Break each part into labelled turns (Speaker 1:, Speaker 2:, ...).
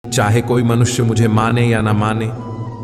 Speaker 1: चाहे कोई मनुष्य मुझे माने या ना माने,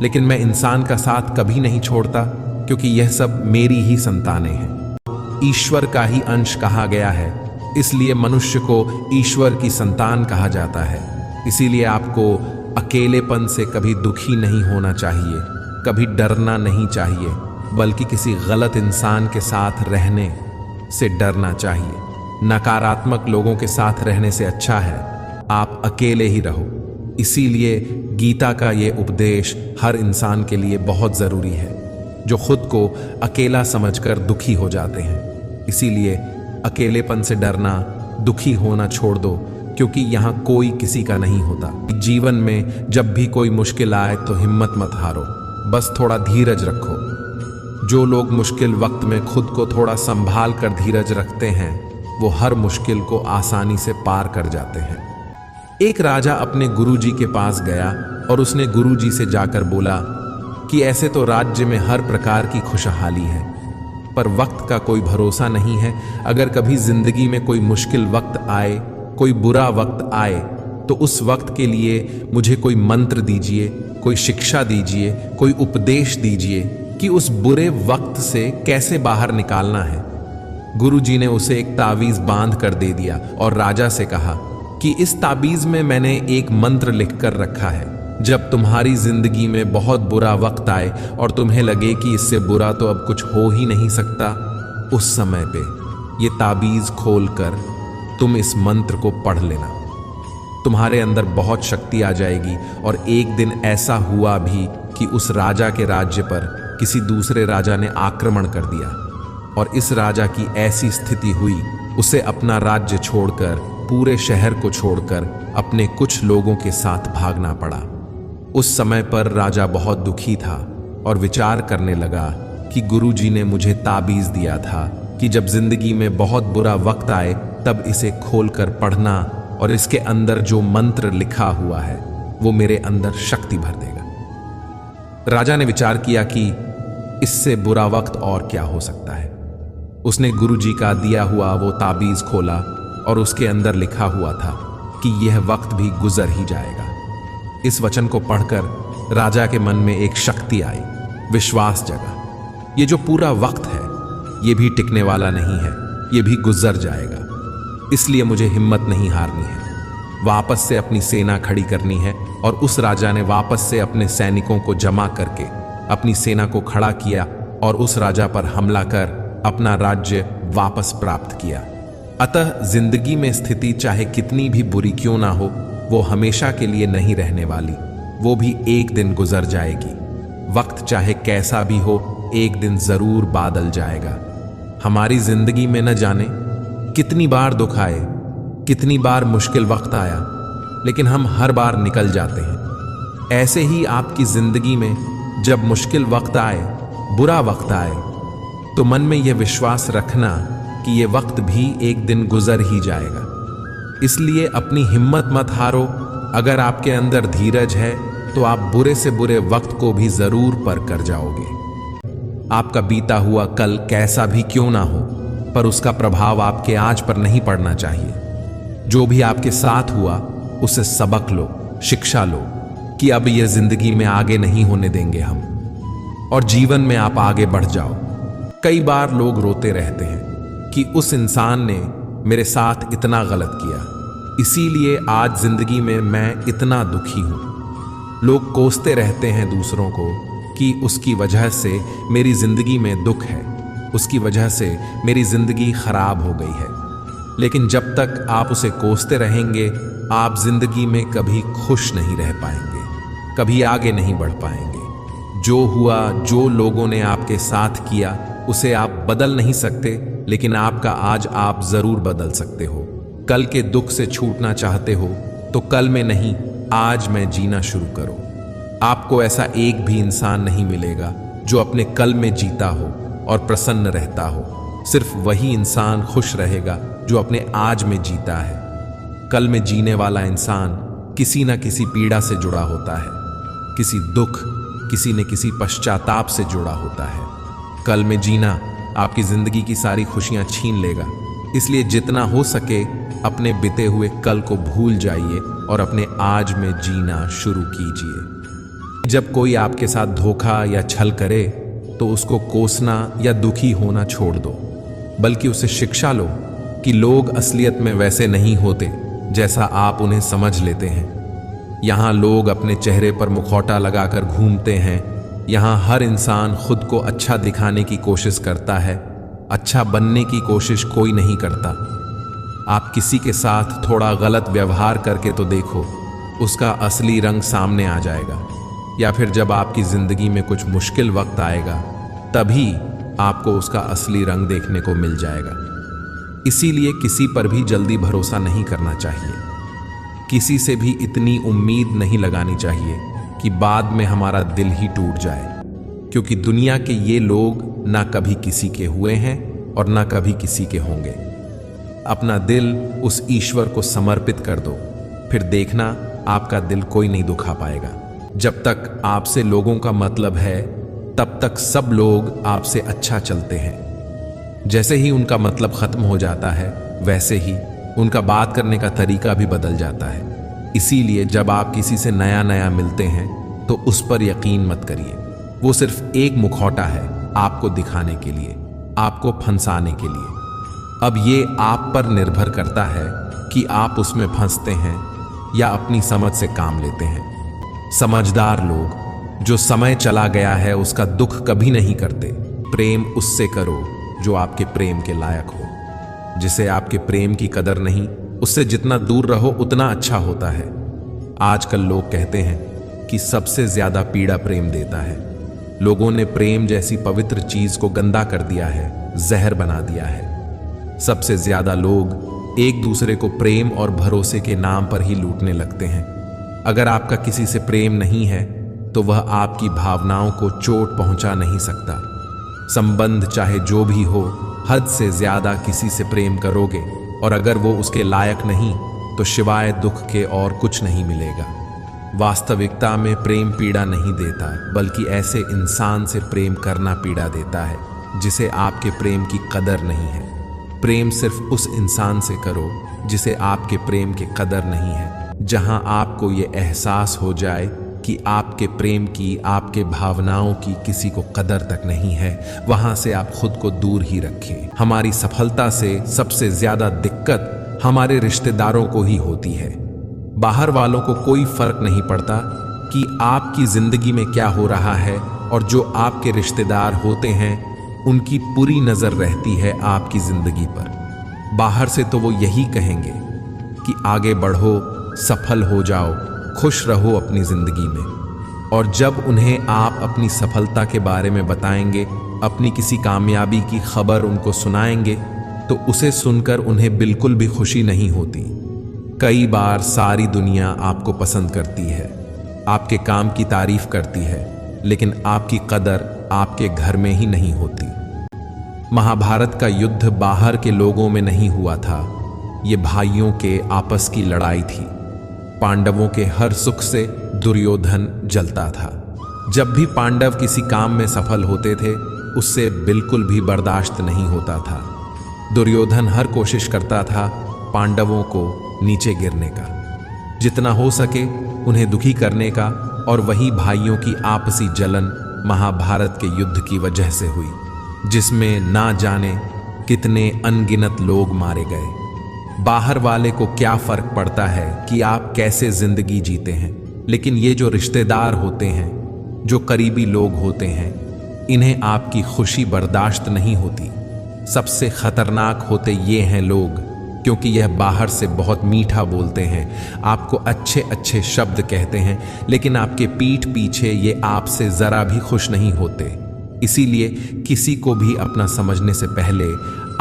Speaker 1: लेकिन मैं इंसान का साथ कभी नहीं छोड़ता, क्योंकि यह सब मेरी ही संतानें हैं। ईश्वर का ही अंश कहा गया है, इसलिए मनुष्य को ईश्वर की संतान कहा जाता है। इसीलिए आपको अकेलेपन से कभी दुखी नहीं होना चाहिए, कभी डरना नहीं चाहिए, बल्कि किसी गलत इंसान के साथ रहने से डरना चाहिए। नकारात्मक लोगों के साथ रहने से अच्छा है आप अकेले ही रहो। इसीलिए गीता का ये उपदेश हर इंसान के लिए बहुत ज़रूरी है, जो खुद को अकेला समझकर दुखी हो जाते हैं। इसीलिए अकेलेपन से डरना, दुखी होना छोड़ दो, क्योंकि यहाँ कोई किसी का नहीं होता। जीवन में जब भी कोई मुश्किल आए तो हिम्मत मत हारो, बस थोड़ा धीरज रखो। जो लोग मुश्किल वक्त में खुद को थोड़ा संभाल कर धीरज रखते हैं, वो हर मुश्किल को आसानी से पार कर जाते हैं। एक राजा अपने गुरुजी के पास गया और उसने गुरुजी से जाकर बोला कि ऐसे तो राज्य में हर प्रकार की खुशहाली है, पर वक्त का कोई भरोसा नहीं है। अगर कभी जिंदगी में कोई मुश्किल वक्त आए, कोई बुरा वक्त आए, तो उस वक्त के लिए मुझे कोई मंत्र दीजिए, कोई शिक्षा दीजिए, कोई उपदेश दीजिए कि उस बुरे वक्त से कैसे बाहर निकालना है। गुरुजी ने उसे एक तावीज बांध कर दे दिया और राजा से कहा कि इस ताबीज में मैंने एक मंत्र लिख कर रखा है। जब तुम्हारी जिंदगी में बहुत बुरा वक्त आए और तुम्हें लगे कि इससे बुरा तो अब कुछ हो ही नहीं सकता, उस समय पे ये ताबीज खोलकर तुम इस मंत्र को पढ़ लेना। तुम्हारे अंदर बहुत शक्ति आ जाएगी। और एक दिन ऐसा हुआ भी कि उस राजा के राज्य पर किसी दूसरे राजा ने आक्रमण कर दिया और इस राजा की ऐसी स्थिति हुई, उसे अपना राज्य छोड़कर, पूरे शहर को छोड़कर अपने कुछ लोगों के साथ भागना पड़ा। उस समय पर राजा बहुत दुखी था और विचार करने लगा कि गुरुजी ने मुझे ताबीज दिया था कि जब जिंदगी में बहुत बुरा वक्त आए तब इसे खोलकर पढ़ना और इसके अंदर जो मंत्र लिखा हुआ है वो मेरे अंदर शक्ति भर देगा। राजा ने विचार किया कि इससे बुरा वक्त और क्या हो सकता है। उसने गुरुजी का दिया हुआ वो ताबीज खोला और उसके अंदर लिखा हुआ था कि यह वक्त भी गुजर ही जाएगा। इस वचन को पढ़कर राजा के मन में एक शक्ति आई, विश्वास जगा। ये जो पूरा वक्त है ये भी टिकने वाला नहीं है, ये भी गुजर जाएगा। इसलिए मुझे हिम्मत नहीं हारनी है, वापस से अपनी सेना खड़ी करनी है। और उस राजा ने वापस से अपने सैनिकों को जमा करके अपनी सेना को खड़ा किया और उस राजा पर हमला कर अपना राज्य वापस प्राप्त किया। अतः जिंदगी में स्थिति चाहे कितनी भी बुरी क्यों ना हो, वो हमेशा के लिए नहीं रहने वाली, वो भी एक दिन गुजर जाएगी। वक्त चाहे कैसा भी हो, एक दिन जरूर बादल जाएगा। हमारी जिंदगी में न जाने कितनी बार दुख आए, कितनी बार मुश्किल वक्त आया, लेकिन हम हर बार निकल जाते हैं। ऐसे ही आपकी जिंदगी में जब मुश्किल वक्त आए, बुरा वक्त आए, तो मन में यह विश्वास रखना कि यह वक्त भी एक दिन गुजर ही जाएगा। इसलिए अपनी हिम्मत मत हारो। अगर आपके अंदर धीरज है तो आप बुरे से बुरे वक्त को भी जरूर पार कर जाओगे। आपका बीता हुआ कल कैसा भी क्यों ना हो, पर उसका प्रभाव आपके आज पर नहीं पड़ना चाहिए। जो भी आपके साथ हुआ उससे सबक लो, शिक्षा लो कि अब यह जिंदगी में आगे नहीं होने देंगे हम, और जीवन में आप आगे बढ़ जाओ। कई बार लोग रोते रहते हैं कि उस इंसान ने मेरे साथ इतना गलत किया, इसीलिए आज जिंदगी में मैं इतना दुखी हूं। लोग कोसते रहते हैं दूसरों को कि उसकी वजह से मेरी जिंदगी में दुख है, उसकी वजह से मेरी जिंदगी खराब हो गई है। लेकिन जब तक आप उसे कोसते रहेंगे, आप जिंदगी में कभी खुश नहीं रह पाएंगे, कभी आगे नहीं बढ़ पाएंगे। जो हुआ, जो लोगों ने आपके साथ किया, उसे आप बदल नहीं सकते, लेकिन आपका आज आप जरूर बदल सकते हो। कल के दुख से छूटना चाहते हो तो कल में नहीं, आज में जीना शुरू करो। आपको ऐसा एक भी इंसान नहीं मिलेगा जो अपने कल में जीता हो और प्रसन्न रहता हो। सिर्फ वही इंसान खुश रहेगा जो अपने आज में जीता है। कल में जीने वाला इंसान किसी न किसी पीड़ा से जुड़ा होता है, किसी दुख, किसी न किसी पश्चाताप से जुड़ा होता है। कल में जीना आपकी जिंदगी की सारी खुशियां छीन लेगा। इसलिए जितना हो सके अपने बीते हुए कल को भूल जाइए और अपने आज में जीना शुरू कीजिए। जब कोई आपके साथ धोखा या छल करे तो उसको कोसना या दुखी होना छोड़ दो, बल्कि उसे शिक्षा लो कि लोग असलियत में वैसे नहीं होते जैसा आप उन्हें समझ लेते हैं। यहाँ लोग अपने चेहरे पर मुखौटा लगाकर घूमते हैं। यहाँ हर इंसान खुद को अच्छा दिखाने की कोशिश करता है, अच्छा बनने की कोशिश कोई नहीं करता। आप किसी के साथ थोड़ा गलत व्यवहार करके तो देखो, उसका असली रंग सामने आ जाएगा। या फिर जब आपकी जिंदगी में कुछ मुश्किल वक्त आएगा, तभी आपको उसका असली रंग देखने को मिल जाएगा। इसीलिए किसी पर भी जल्दी भरोसा नहीं करना चाहिए। किसी से भी इतनी उम्मीद नहीं लगानी चाहिए कि बाद में हमारा दिल ही टूट जाए, क्योंकि दुनिया के ये लोग ना कभी किसी के हुए हैं और ना कभी किसी के होंगे। अपना दिल उस ईश्वर को समर्पित कर दो, फिर देखना आपका दिल कोई नहीं दुखा पाएगा। जब तक आपसे लोगों का मतलब है, तब तक सब लोग आपसे अच्छा चलते हैं। जैसे ही उनका मतलब खत्म हो जाता है, वैसे ही उनका बात करने का तरीका भी बदल जाता है। इसीलिए जब आप किसी से नया नया मिलते हैं तो उस पर यकीन मत करिए। वो सिर्फ एक मुखौटा है आपको दिखाने के लिए, आपको फंसाने के लिए। अब ये आप पर निर्भर करता है कि आप उसमें फंसते हैं या अपनी समझ से काम लेते हैं। समझदार लोग जो समय चला गया है उसका दुख कभी नहीं करते। प्रेम उससे करो जो आपके प्रेम के लायक हो। जिसे आपके प्रेम की कदर नहीं, उससे जितना दूर रहो उतना अच्छा होता है। आजकल लोग कहते हैं कि सबसे ज्यादा पीड़ा प्रेम देता है। लोगों ने प्रेम जैसी पवित्र चीज को गंदा कर दिया है, जहर बना दिया है। सबसे ज्यादा लोग एक दूसरे को प्रेम और भरोसे के नाम पर ही लूटने लगते हैं। अगर आपका किसी से प्रेम नहीं है तो वह आपकी भावनाओं को चोट पहुंचा नहीं सकता। संबंध चाहे जो भी हो, हद से ज्यादा किसी से प्रेम करोगे और अगर वो उसके लायक नहीं तो सिवाय दुख के और कुछ नहीं मिलेगा। वास्तविकता में प्रेम पीड़ा नहीं देता, बल्कि ऐसे इंसान से प्रेम करना पीड़ा देता है जिसे आपके प्रेम की कदर नहीं है। प्रेम सिर्फ उस इंसान से करो जिसे आपके प्रेम की कदर नहीं है। जहां आपको ये एहसास हो जाए कि आपके प्रेम की, आपके भावनाओं की किसी को कदर तक नहीं है, वहां से आप खुद को दूर ही रखें। हमारी सफलता से सबसे ज्यादा दिक्कत हमारे रिश्तेदारों को ही होती है। बाहर वालों को कोई फर्क नहीं पड़ता कि आपकी जिंदगी में क्या हो रहा है, और जो आपके रिश्तेदार होते हैं उनकी पूरी नजर रहती है आपकी जिंदगी पर। बाहर से तो वो यही कहेंगे कि आगे बढ़ो, सफल हो जाओ, खुश रहो अपनी जिंदगी में। और जब उन्हें आप अपनी सफलता के बारे में बताएंगे, अपनी किसी कामयाबी की खबर उनको सुनाएंगे, तो उसे सुनकर उन्हें बिल्कुल भी खुशी नहीं होती। कई बार सारी दुनिया आपको पसंद करती है, आपके काम की तारीफ करती है, लेकिन आपकी कदर आपके घर में ही नहीं होती। महाभारत का युद्ध बाहर के लोगों में नहीं हुआ था, ये भाइयों के आपस की लड़ाई थी। पांडवों के हर सुख से दुर्योधन जलता था। जब भी पांडव किसी काम में सफल होते थे, उससे बिल्कुल भी बर्दाश्त नहीं होता था। दुर्योधन हर कोशिश करता था पांडवों को नीचे गिरने का, जितना हो सके उन्हें दुखी करने का, और वही भाइयों की आपसी जलन महाभारत के युद्ध की वजह से हुई, जिसमें ना जाने कितने अनगिनत लोग मारे गए। बाहर वाले को क्या फर्क पड़ता है कि आप कैसे जिंदगी जीते हैं, लेकिन ये जो रिश्तेदार होते हैं, जो करीबी लोग होते हैं, इन्हें आपकी खुशी बर्दाश्त नहीं होती। सबसे खतरनाक होते ये हैं लोग, क्योंकि यह बाहर से बहुत मीठा बोलते हैं, आपको अच्छे अच्छे शब्द कहते हैं, लेकिन आपके पीठ पीछे ये आपसे जरा भी खुश नहीं होते। इसीलिए किसी को भी अपना समझने से पहले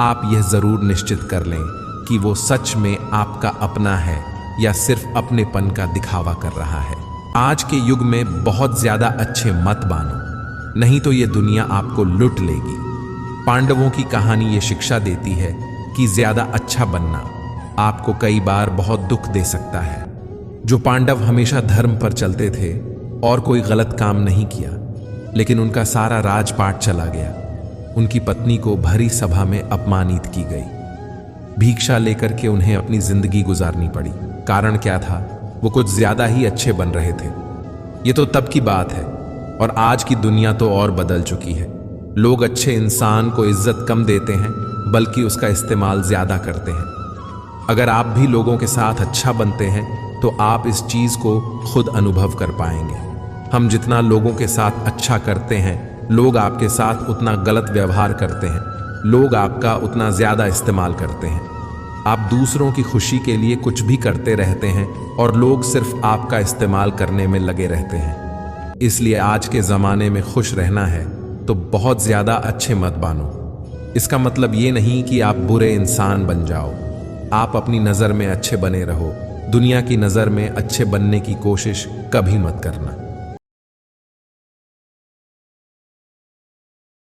Speaker 1: आप यह जरूर निश्चित कर लें कि वो सच में आपका अपना है या सिर्फ अपनेपन का दिखावा कर रहा है। आज के युग में बहुत ज्यादा अच्छे मत बानो, नहीं तो ये दुनिया आपको लूट लेगी। पांडवों की कहानी ये शिक्षा देती है कि ज्यादा अच्छा बनना आपको कई बार बहुत दुख दे सकता है। जो पांडव हमेशा धर्म पर चलते थे और कोई गलत काम नहीं किया, लेकिन उनका सारा राजपाट चला गया। उनकी पत्नी को भरी सभा में अपमानित की गई। भिक्षा लेकर के उन्हें अपनी जिंदगी गुजारनी पड़ी। कारण क्या था? वो कुछ ज्यादा ही अच्छे बन रहे थे। ये तो तब की बात है, और आज की दुनिया तो और बदल चुकी है। लोग अच्छे इंसान को इज्जत कम देते हैं, बल्कि उसका इस्तेमाल ज्यादा करते हैं। अगर आप भी लोगों के साथ अच्छा बनते हैं तो आप इस चीज को खुद अनुभव कर पाएंगे। हम जितना लोगों के साथ अच्छा करते हैं, लोग आपके साथ उतना गलत व्यवहार करते हैं, लोग आपका उतना ज्यादा इस्तेमाल करते हैं। आप दूसरों की खुशी के लिए कुछ भी करते रहते हैं और लोग सिर्फ आपका इस्तेमाल करने में लगे रहते हैं। इसलिए आज के ज़माने में खुश रहना है तो बहुत ज़्यादा अच्छे मत बनो। इसका मतलब ये नहीं कि आप बुरे इंसान बन जाओ। आप अपनी नज़र में अच्छे बने रहो। दुनिया की नज़र में अच्छे बनने की कोशिश कभी मत करना।